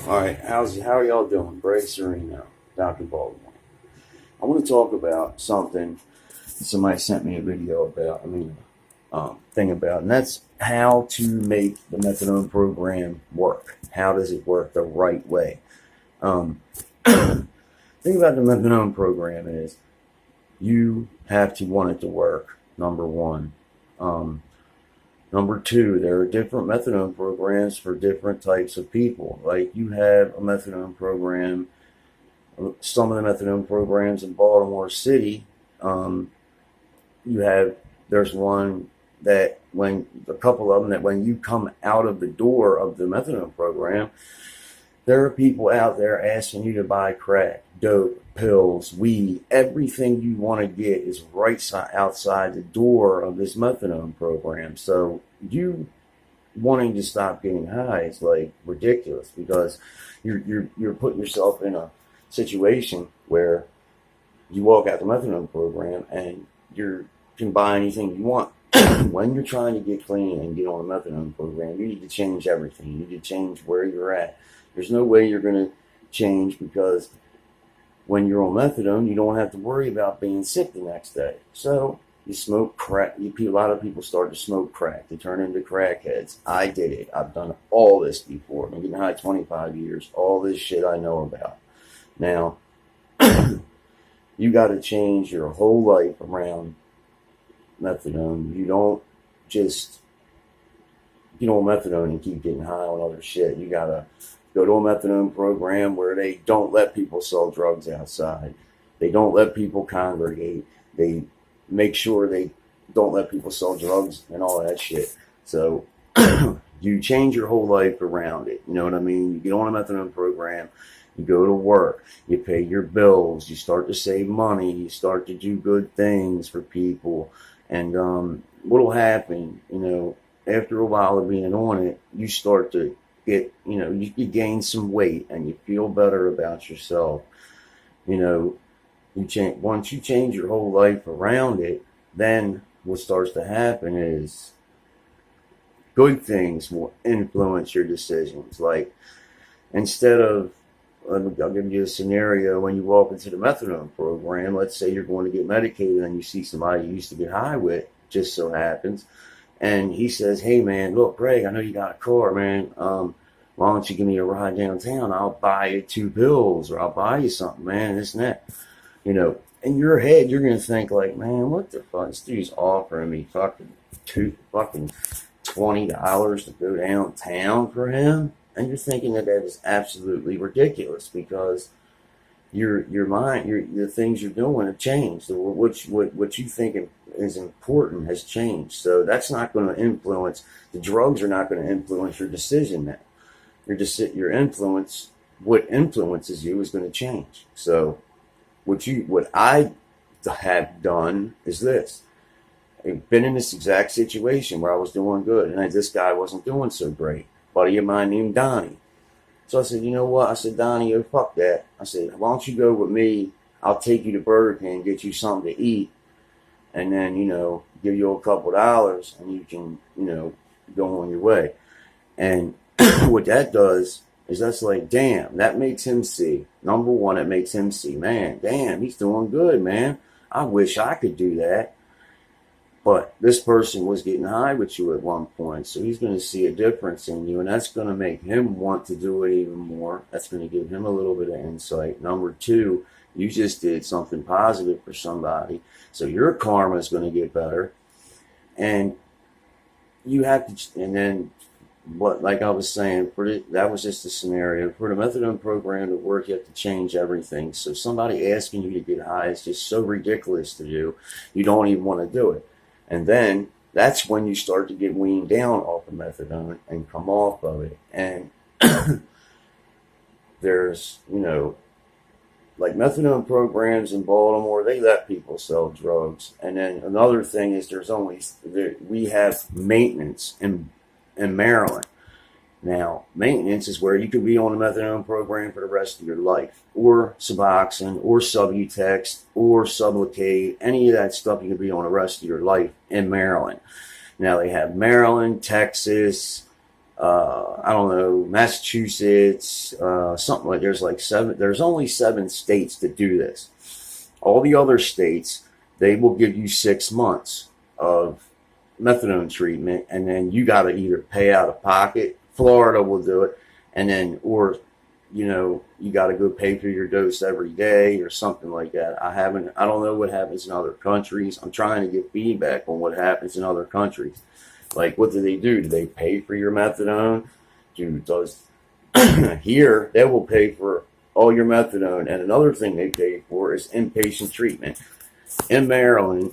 All right, how are y'all doing? Greg Sereno, Dr. Baltimore. I want to talk about something somebody sent me a video about. Thing about, and that's how to make the methadone program work. How does it work the right way? Um, thing about the methadone program is you have to want it to work. Number one. Number two, there are different methadone programs for different types of people. Like you have a methadone program, some of the methadone programs in Baltimore City, um, there's one that a couple of them that when you come out of the door of the methadone program, there are people out there asking you to buy crack, dope, pills, weed. Everything you want to get is outside the door of this methadone program. So you wanting to stop getting high is like ridiculous because you're putting yourself in a situation where you walk out the methadone program and you can buy anything you want. When you're trying to get clean and get on a methadone program, you need to change everything. You need to change where you're at. There's no way you're going to change because when you're on methadone, you don't have to worry about being sick the next day. So you smoke crack. A lot of people start to smoke crack. They turn into crackheads. I did it. I've done all this before. I've been getting high 25 years. All this shit I know about. Now, you got to change your whole life around methadone. You don't just get on methadone and keep getting high on other shit. You got to go to a methadone program where they don't let people sell drugs outside. They don't let people congregate. They make sure they don't let people sell drugs and all that shit. So you change your whole life around it. You know what I mean? You get on a methadone program, you go to work, you pay your bills, you start to save money, you start to do good things for people. And what'll happen, after a while of being on it, you start to get, you gain some weight and you feel better about yourself. Once you change your whole life around it, then what starts to happen is good things will influence your decisions. Like instead of, I'll give you a scenario. When you walk into the methadone program, let's say you're going to get medicated and you see somebody you used to get high with, just so happens, and he says, "Hey man, look, Greg, I know you got a car, man. Why don't you give me a ride downtown? I'll buy you 2 pills or I'll buy you something, man, this and that." In your head, you're going to think like, man, what the fuck? This dude's offering me fucking $20 to go downtown for him. And you're thinking that is absolutely ridiculous because your mind, the things you're doing have changed. What you think is important has changed. So that's not going to influence, the drugs are not going to influence your decision now. Your influence, what influences you is going to change. So what I have done is this. I've been in this exact situation where I was doing good and this guy wasn't doing so great. Buddy of mine named Donnie. So I said, you know what? I said, Donnie, fuck that. I said, why don't you go with me? I'll take you to Burger King and get you something to eat. And then, give you a couple dollars and you can, go on your way. And what that does is that's like, damn, that makes him see. Number one, it makes him see, man, damn, he's doing good, man. I wish I could do that. But this person was getting high with you at one point, so he's going to see a difference in you, and that's going to make him want to do it even more. That's going to give him a little bit of insight. Number two, you just did something positive for somebody, so your karma is going to get better. And you have to, and then, like I was saying, that was just a scenario. For the methadone program to work, you have to change everything. So somebody asking you to get high is just so ridiculous to you, you don't even want to do it. And then that's when you start to get weaned down off of methadone and come off of it. And there's, like methadone programs in Baltimore, they let people sell drugs. And then another thing is we have maintenance in Maryland. Now, maintenance is where you could be on a methadone program for the rest of your life, or Suboxone, or Subutex, or Sublocade, any of that stuff you could be on the rest of your life in Maryland. Now, they have Maryland, Texas, I don't know, Massachusetts, something like, there's only 7 states that do this. All the other states, they will give you 6 months of methadone treatment, and then you got to either pay out of pocket. Florida will do it, and then, or, you got to go pay for your dose every day or something like that. I don't know what happens in other countries. I'm trying to get feedback on what happens in other countries. Like, what do they do? Do they pay for your methadone? Here, they will pay for all your methadone. And another thing they pay for is inpatient treatment. In Maryland,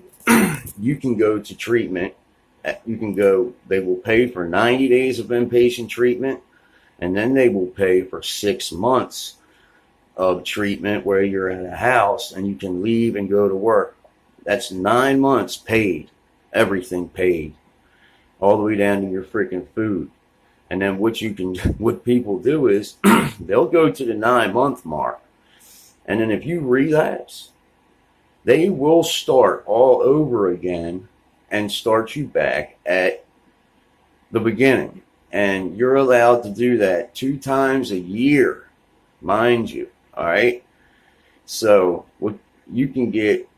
you can go to treatment. They will pay for 90 days of inpatient treatment, and then they will pay for 6 months of treatment where you're in a house and you can leave and go to work. That's 9 months paid, everything paid, all the way down to your freaking food. And then what people do is they'll go to the 9-month mark, and then if you relapse, they will start all over again and start you back at the beginning. And you're allowed to do that 2 times a year, mind you. All right. So you can get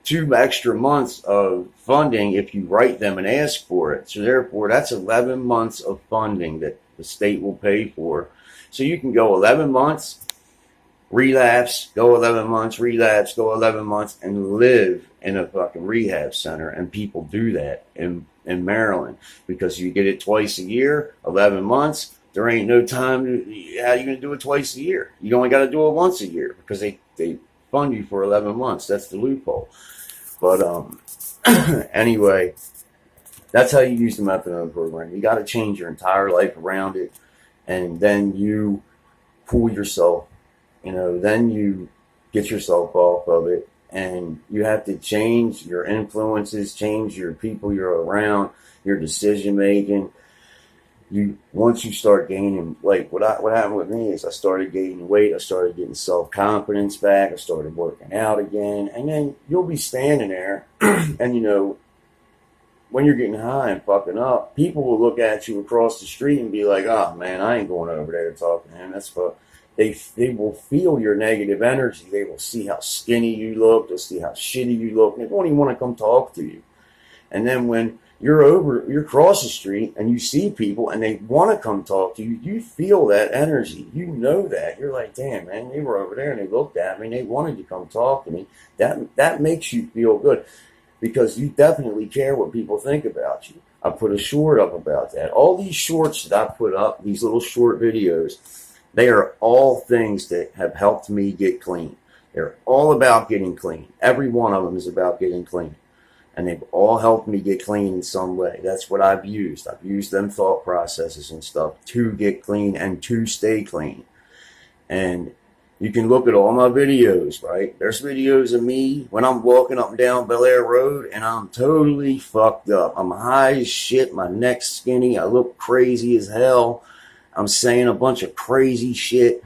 2 extra months of funding if you write them and ask for it. So therefore, that's 11 months of funding that the state will pay for. So you can go 11 months, relapse, go 11 months, relapse, go 11 months, and live in a fucking rehab center. And people do that in Maryland because you get it twice a year, 11 months. There ain't no time. How are you going to do it twice a year? You only got to do it once a year because they fund you for 11 months. That's the loophole. But anyway, that's how you use the methadone program. You got to change your entire life around it, and then you pull yourself, then you get yourself off of it, and you have to change your influences, change your people you're around, your decision making. Once you start gaining, like what happened with me is I started gaining weight, I started getting self-confidence back, I started working out again, and then you'll be standing there, and when you're getting high and fucking up, people will look at you across the street and be like, "Oh man, I ain't going over there to talk to him." That's fuck. They will feel your negative energy. They will see how skinny you look. They'll see how shitty you look. And they won't even want to come talk to you. And then when you're across the street and you see people and they want to come talk to you, you feel that energy. You know that. You're like, damn, man, they were over there and they looked at me and they wanted to come talk to me. That makes you feel good because you definitely care what people think about you. I put a short up about that. All these shorts that I put up, these little short videos, they are all things that have helped me get clean. They're all about getting clean. Every one of them is about getting clean. And they've all helped me get clean in some way. That's what I've used. I've used them thought processes and stuff to get clean and to stay clean. And you can look at all my videos, right? There's videos of me when I'm walking up and down Bel Air Road and I'm totally fucked up. I'm high as shit. My neck's skinny. I look crazy as hell. I'm saying a bunch of crazy shit.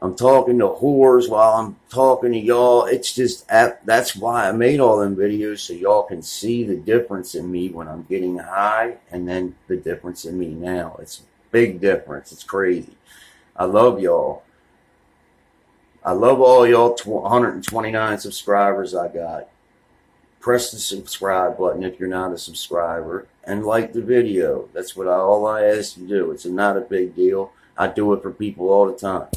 I'm talking to whores while I'm talking to y'all. It's just, that's why I made all them videos, so y'all can see the difference in me when I'm getting high and then the difference in me now. It's a big difference. It's crazy. I love y'all. I love all y'all 129 subscribers I got. Press the subscribe button if you're not a subscriber and like the video. That's all I ask you to do. It's not a big deal. I do it for people all the time.